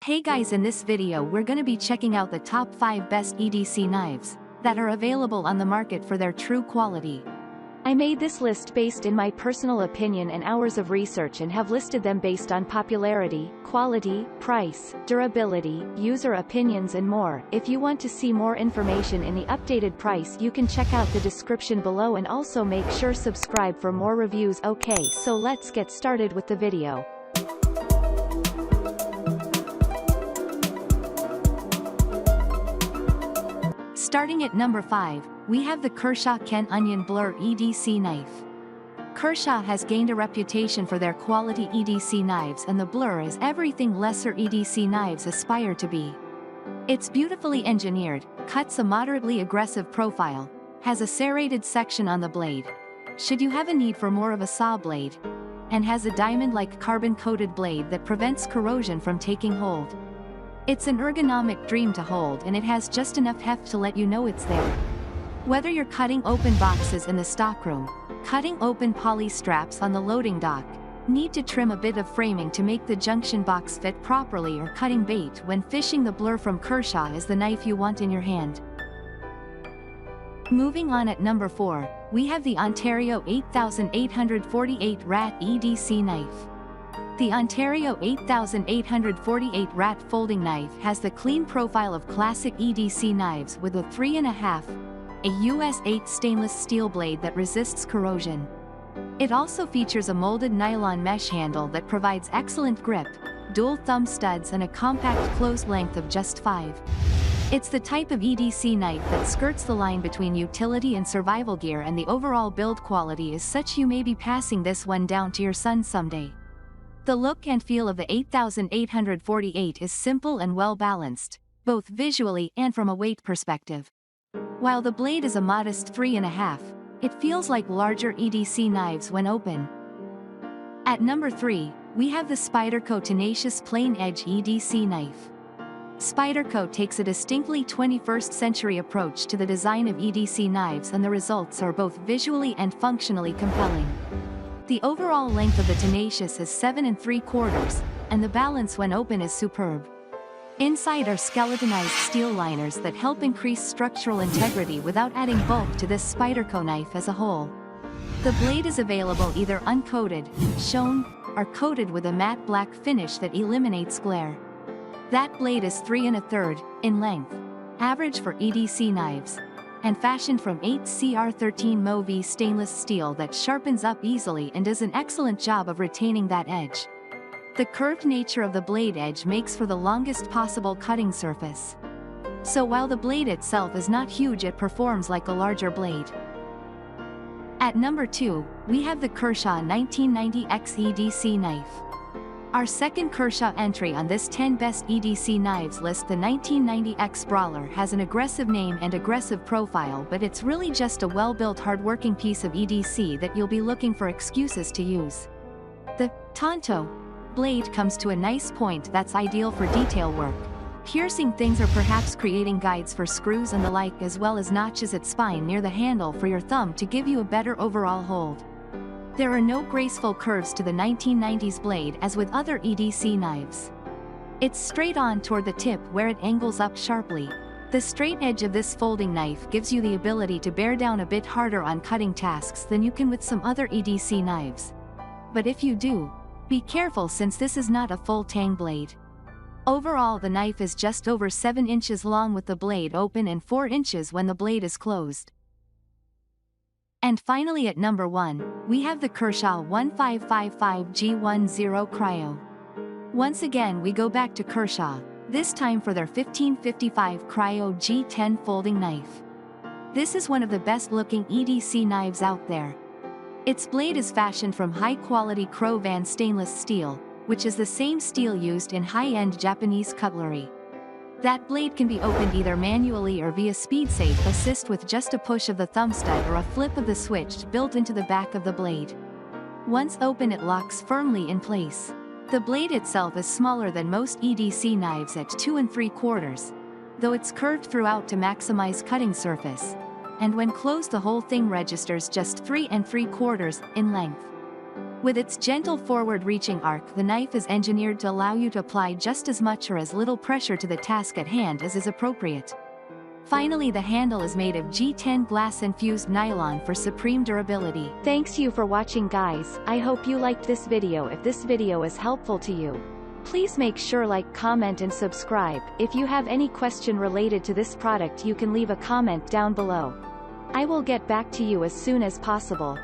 Hey guys, in this video we're gonna be checking out the top 5 best EDC knives that are available on the market for their true quality. I made this list based in my personal opinion and hours of research and have listed them based on popularity, quality, price, durability, user opinions and more. If you want to see more information in the updated price, you can check out the description below and also make sure subscribe for more reviews. Okay, so let's get started with the video. Starting at number 5, we have the Kershaw Ken Onion Blur EDC Knife. Kershaw has gained a reputation for their quality EDC knives, and the Blur is everything lesser EDC knives aspire to be. It's beautifully engineered, cuts a moderately aggressive profile, has a serrated section on the blade, should you have a need for more of a saw blade, and has a diamond-like carbon-coated blade that prevents corrosion from taking hold. It's an ergonomic dream to hold, and it has just enough heft to let you know it's there. Whether you're cutting open boxes in the stockroom, cutting open poly straps on the loading dock, need to trim a bit of framing to make the junction box fit properly, or cutting bait when fishing, the Blur from Kershaw is the knife you want in your hand. Moving on, at number 4, we have the Ontario 8848 RAT EDC Knife. The Ontario 8848 RAT folding knife has the clean profile of classic EDC knives with a 3.5, a US 8 stainless steel blade that resists corrosion. It also features a molded nylon mesh handle that provides excellent grip, dual thumb studs and a compact close length of just 5. It's the type of EDC knife that skirts the line between utility and survival gear, and the overall build quality is such you may be passing this one down to your son someday. The look and feel of the 8848 is simple and well balanced, both visually and from a weight perspective. While the blade is a modest 3.5, it feels like larger EDC knives when open. At number 3, we have the Spyderco Tenacious Plain Edge EDC Knife. Spyderco takes a distinctly 21st century approach to the design of EDC knives, and the results are both visually and functionally compelling. The overall length of the Tenacious is 7 3/4, and the balance when open is superb. Inside are skeletonized steel liners that help increase structural integrity without adding bulk to this Spyderco knife as a whole. The blade is available either uncoated, shone, or coated with a matte black finish that eliminates glare. That blade is 3 1/3 in length, average for EDC knives, and fashioned from 8cr13 Mo-V stainless steel that sharpens up easily and does an excellent job of retaining that edge. The curved nature of the blade edge makes for the longest possible cutting surface. So while the blade itself is not huge, it performs like a larger blade. At number 2, we have the Kershaw 1990X EDC Knife. Our second Kershaw entry on this 10 best EDC knives list, the 1990X Brawler, has an aggressive name and aggressive profile, but it's really just a well-built, hard-working piece of EDC that you'll be looking for excuses to use. The Tonto blade comes to a nice point that's ideal for detail work, piercing things or perhaps creating guides for screws and the like, as well as notches at spine near the handle for your thumb to give you a better overall hold. There are no graceful curves to the 1990s blade as with other EDC knives. It's straight on toward the tip where it angles up sharply. The straight edge of this folding knife gives you the ability to bear down a bit harder on cutting tasks than you can with some other EDC knives. But if you do, be careful, since this is not a full tang blade. Overall, the knife is just over 7 inches long with the blade open and 4 inches when the blade is closed. And finally, at number 1, we have the Kershaw 1555G10 Cryo. Once again we go back to Kershaw, this time for their 1555 Cryo G10 folding knife. This is one of the best looking EDC knives out there. Its blade is fashioned from high-quality Cryo stainless steel, which is the same steel used in high-end Japanese cutlery. That blade can be opened either manually or via SpeedSafe Assist with just a push of the thumb stud or a flip of the switch built into the back of the blade. Once open, it locks firmly in place. The blade itself is smaller than most EDC knives at 2 3/4, though it's curved throughout to maximize cutting surface, and when closed the whole thing registers just 3 3/4 in length. With its gentle forward-reaching arc, the knife is engineered to allow you to apply just as much or as little pressure to the task at hand as is appropriate. Finally, the handle is made of G10 glass-infused nylon for supreme durability. Thanks you for watching, guys. I hope you liked this video. If this video is helpful to you, please make sure like, comment and subscribe. If you have any question related to this product, you can leave a comment down below. I will get back to you as soon as possible.